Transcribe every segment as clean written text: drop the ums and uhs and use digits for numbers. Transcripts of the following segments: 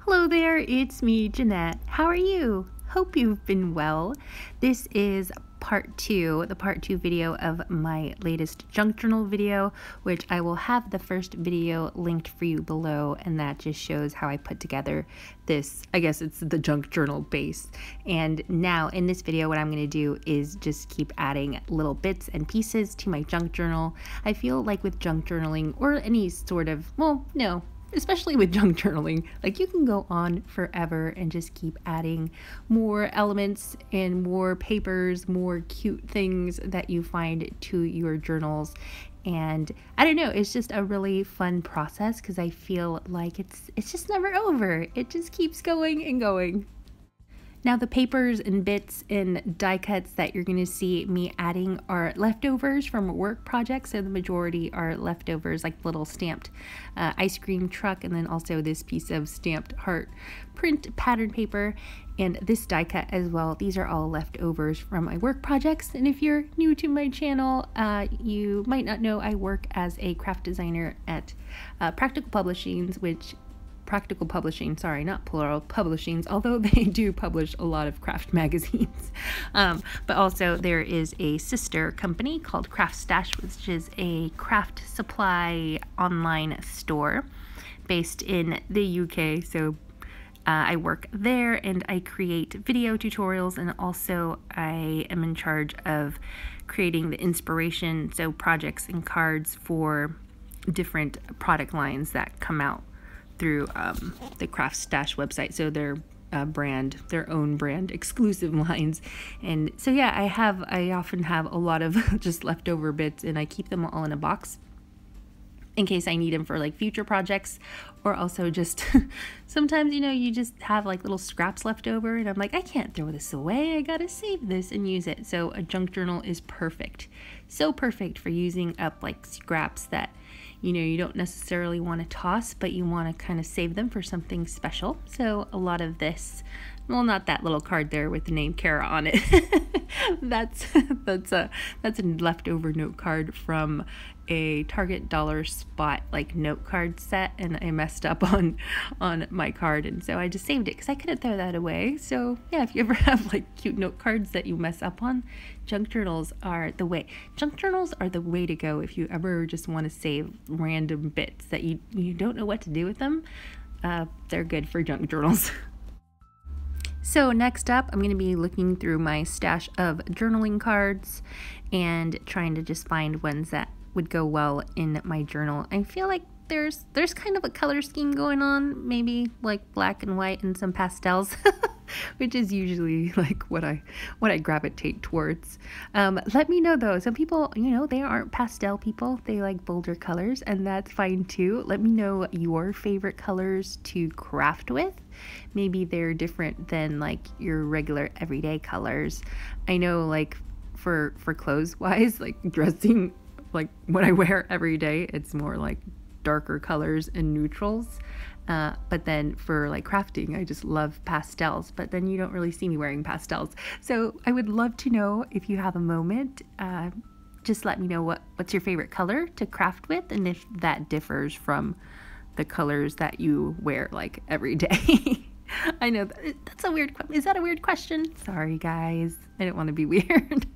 Hello there, it's me, Janette. How are you? Hope you've been well. This is the part two video of my latest junk journal video, which I will have the first video linked for you below, and that just shows how I put together this, I guess it's the junk journal base. And now in this video, what I'm going to do is just keep adding little bits and pieces to my junk journal. I feel like with junk journaling or any sort of, especially with junk journaling, like you can go on forever and just keep adding more elements and more papers, more cute things that you find to your journals. And I don't know, it's just a really fun process because I feel like it's just never over. It just keeps going and going. Now the papers and bits and die cuts that you're going to see me adding are leftovers from work projects. So the majority are leftovers, like little stamped ice cream truck, and then also this piece of stamped heart print pattern paper and this die cut as well. These are all leftovers from my work projects. And if you're new to my channel, you might not know I work as a craft designer at Practical Publishing, sorry, not plural, publishings, although they do publish a lot of craft magazines. But also there is a sister company called Craft Stash, which is a craft supply online store based in the UK. So I work there and I create video tutorials, and also I am in charge of creating the inspiration, so projects and cards for different product lines that come out through the Craft Stash website, so their own brand exclusive lines. And so yeah, I often have a lot of just leftover bits, and I keep them all in a box in case I need them for like future projects, or also just sometimes, you just have like little scraps left over and I'm like, I can't throw this away, I gotta save this and use it. So a junk journal is perfect, so perfect for using up like scraps that you don't necessarily want to toss, but you want to kind of save them for something special. So a lot of this, well, not that little card there with the name Kara on it. that's a leftover note card from a Target dollar spot like note card set, and I messed up on my card, and so I just saved it because I couldn't throw that away. So yeah, if you ever have like cute note cards that you mess up on, junk journals are the way. Junk journals are the way to go if you ever just want to save random bits that you don't know what to do with them. They're good for junk journals. So next up, I'm going to be looking through my stash of journaling cards and trying to just find ones that would go well in my journal. I feel like there's kind of a color scheme going on, maybe like black and white and some pastels, which is usually like what I gravitate towards. Let me know though. Some people, they aren't pastel people. They like bolder colors, and that's fine too. Let me know your favorite colors to craft with. Maybe they're different than like your regular everyday colors. I know like for clothes wise, like dressing, like what I wear every day, it's more like darker colors and neutrals. But then for like crafting, I just love pastels, but then you don't really see me wearing pastels. So I would love to know if you have a moment, just let me know what's your favorite color to craft with, and if that differs from the colors that you wear like every day. I know that's a weird question. Is that a weird question? Sorry guys, I didn't want to be weird.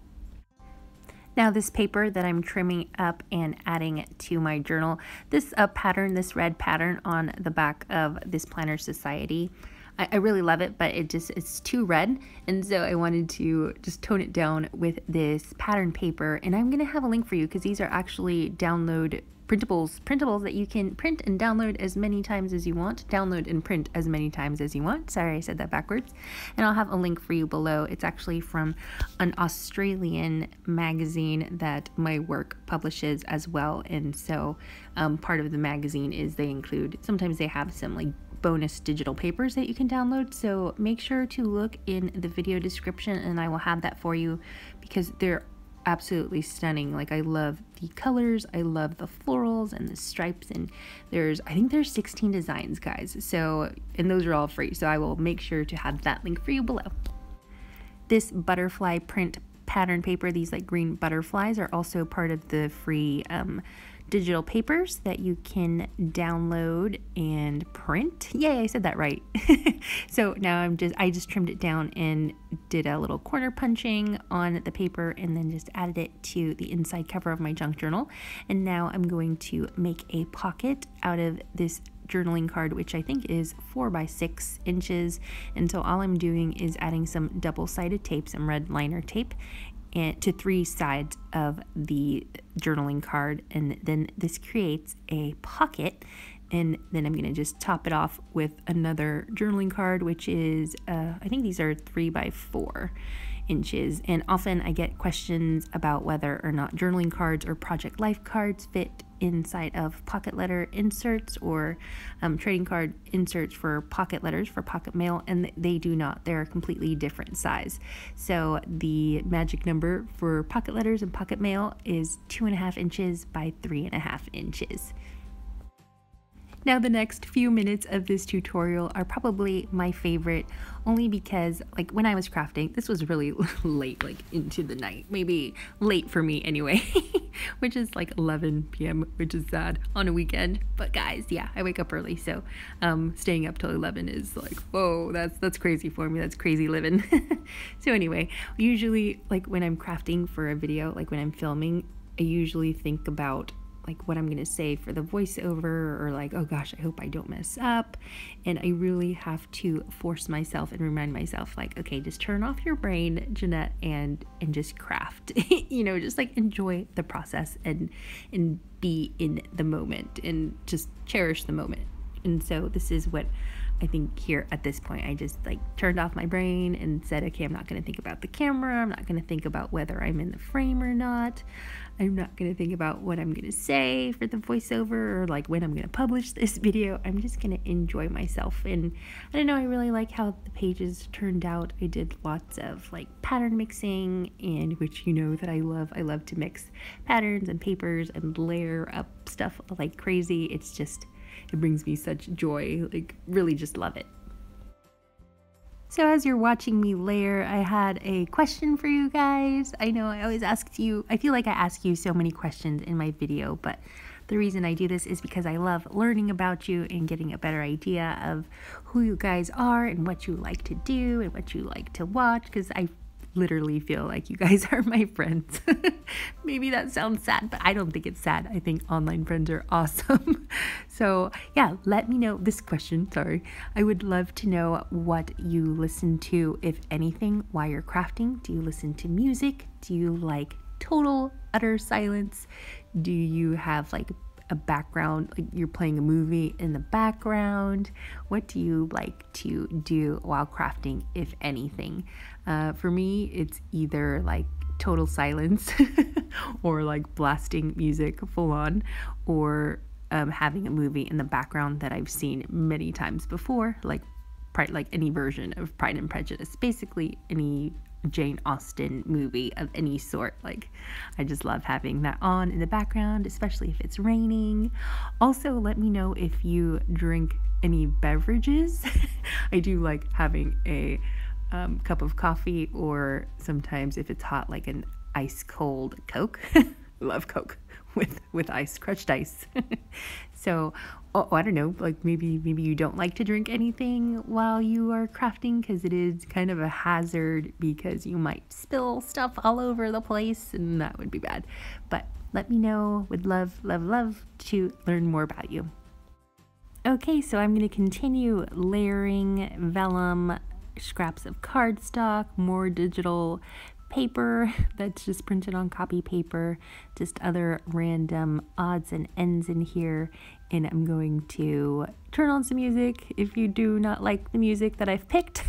Now this paper that I'm trimming up and adding to my journal, this pattern, this red pattern on the back of this Planner Society, I really love it, but it's too red, and so I wanted to just tone it down with this pattern paper. And I'm gonna have a link for you because these are actually printables that you can print and download as many times as you want. Download and print as many times as you want. Sorry, I said that backwards. And I'll have a link for you below. It's actually from an Australian magazine that my work publishes as well. And so part of the magazine is sometimes they have some like bonus digital papers that you can download. So make sure to look in the video description and I will have that for you because they're absolutely stunning. Like I love the colors, I love the florals and the stripes, and I think there's 16 designs, guys. So, and those are all free. So I will make sure to have that link for you below. This butterfly print pattern paper, these like green butterflies, are also part of the free digital papers that you can download and print. Yay, I said that right. So now I just trimmed it down and did a little corner punching on the paper and then just added it to the inside cover of my junk journal. And now I'm going to make a pocket out of this journaling card, which I think is 4 by 6 inches. And so all I'm doing is adding some double-sided tape, some red liner tape, and to 3 sides of the journaling card, and then this creates a pocket. And then I'm going to just top it off with another journaling card, which is I think these are 3 by 4 inches. And often I get questions about whether or not journaling cards or project life cards fit inside of pocket letter inserts or trading card inserts for pocket letters for pocket mail, and they do not. They're a completely different size. So the magic number for pocket letters and pocket mail is 2.5 inches by 3.5 inches. Now the next few minutes of this tutorial are probably my favorite, only because like when I was crafting, this was really late, like into the night, maybe late for me anyway, which is like 11 p.m., which is sad on a weekend. But guys, yeah, I wake up early, so staying up till 11 is like, whoa, that's crazy for me. That's crazy living. So anyway, usually like when I'm crafting for a video, like when I'm filming, I usually think about like what I'm going to say for the voiceover, or like, oh gosh, I hope I don't mess up. And I really have to force myself and remind myself like, okay, just turn off your brain, Janette, and just craft, you know, just like enjoy the process and be in the moment and just cherish the moment. And so this is what I think here at this point, I just like turned off my brain and said, okay, I'm not going to think about the camera. I'm not going to think about whether I'm in the frame or not. I'm not going to think about what I'm going to say for the voiceover or like when I'm going to publish this video. I'm just going to enjoy myself. And I don't know, I really like how the pages turned out. I did lots of like pattern mixing, and which you know that I love. I love to mix patterns and papers and layer up stuff like crazy. It's just, it brings me such joy, like really just love it. So as you're watching me layer, I had a question for you guys. I know I always ask you, I feel like I ask you so many questions in my video, but the reason I do this is because I love learning about you and getting a better idea of who you guys are and what you like to do and what you like to watch, because I literally feel like you guys are my friends. Maybe that sounds sad, but I don't think it's sad. I think online friends are awesome. So yeah, let me know this question. Sorry. I would love to know what you listen to, if anything, while you're crafting. Do you listen to music? Do you like total, utter silence? Do you have like a background, like you're playing a movie in the background? What do you like to do while crafting, if anything? For me, it's either like total silence or like blasting music full on, or having a movie in the background that I've seen many times before, like any version of Pride and Prejudice, basically any Jane Austen movie of any sort. Like, I just love having that on in the background, especially if it's raining. Also, let me know if you drink any beverages. I do like having a cup of coffee, or sometimes if it's hot, like an ice cold Coke. Love Coke with ice, crushed ice. So I don't know, like maybe you don't like to drink anything while you are crafting, because it is kind of a hazard, because you might spill stuff all over the place and that would be bad. But let me know. Would love to learn more about you. Okay, so I'm going to continue layering vellum, scraps of cardstock, more digital paper that's just printed on copy paper, just other random odds and ends in here. And I'm going to turn on some music. If you do not like the music that I've picked,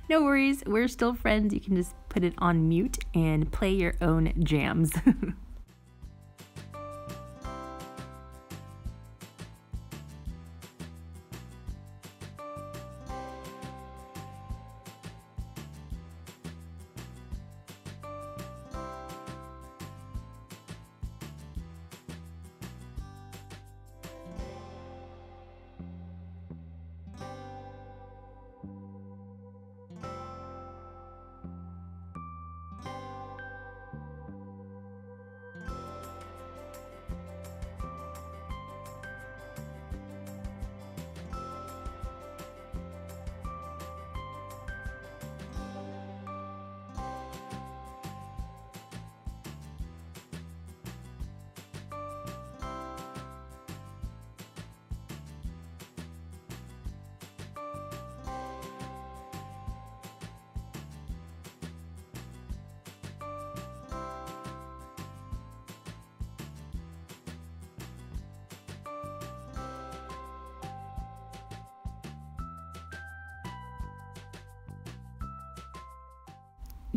no worries, we're still friends. You can just put it on mute and play your own jams.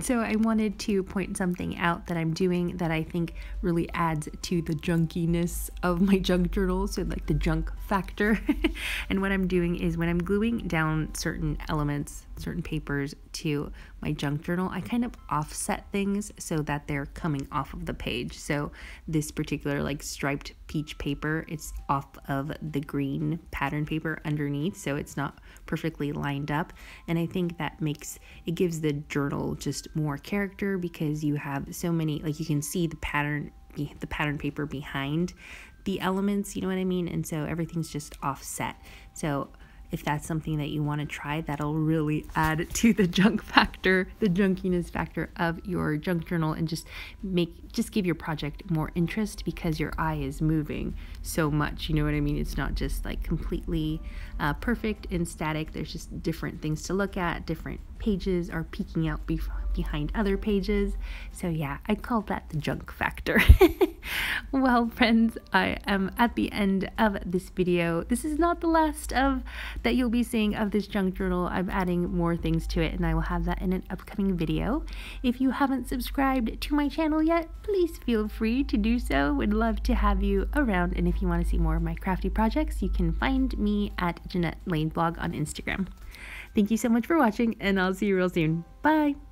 So I wanted to point something out that I'm doing that I think really adds to the junkiness of my junk journal, so like the junk factor. And what I'm doing is when I'm gluing down certain elements, certain papers to my junk journal, I kind of offset things so that they're coming off of the page. So this particular like striped peach paper, it's off of the green pattern paper underneath, so it's not perfectly lined up. And I think that it gives the journal just more character, because you have so many, like you can see the pattern paper behind the elements, you know what I mean? And so everything's just offset. So if that's something that you want to try, that'll really add to the junk factor, the junkiness factor of your junk journal, and just give your project more interest, because your eye is moving so much, you know what I mean? It's not just like completely perfect and static. There's just different things to look at, different pages are peeking out behind other pages. So yeah, I call that the junk factor. Well, friends, I am at the end of this video. This is not the last that you'll be seeing of this junk journal. I'm adding more things to it, and I will have that in an upcoming video. If you haven't subscribed to my channel yet, please feel free to do so. Would love to have you around, and if you want to see more of my crafty projects, you can find me at Janette Lane Blog on Instagram. Thank you so much for watching, and I'll see you real soon. Bye!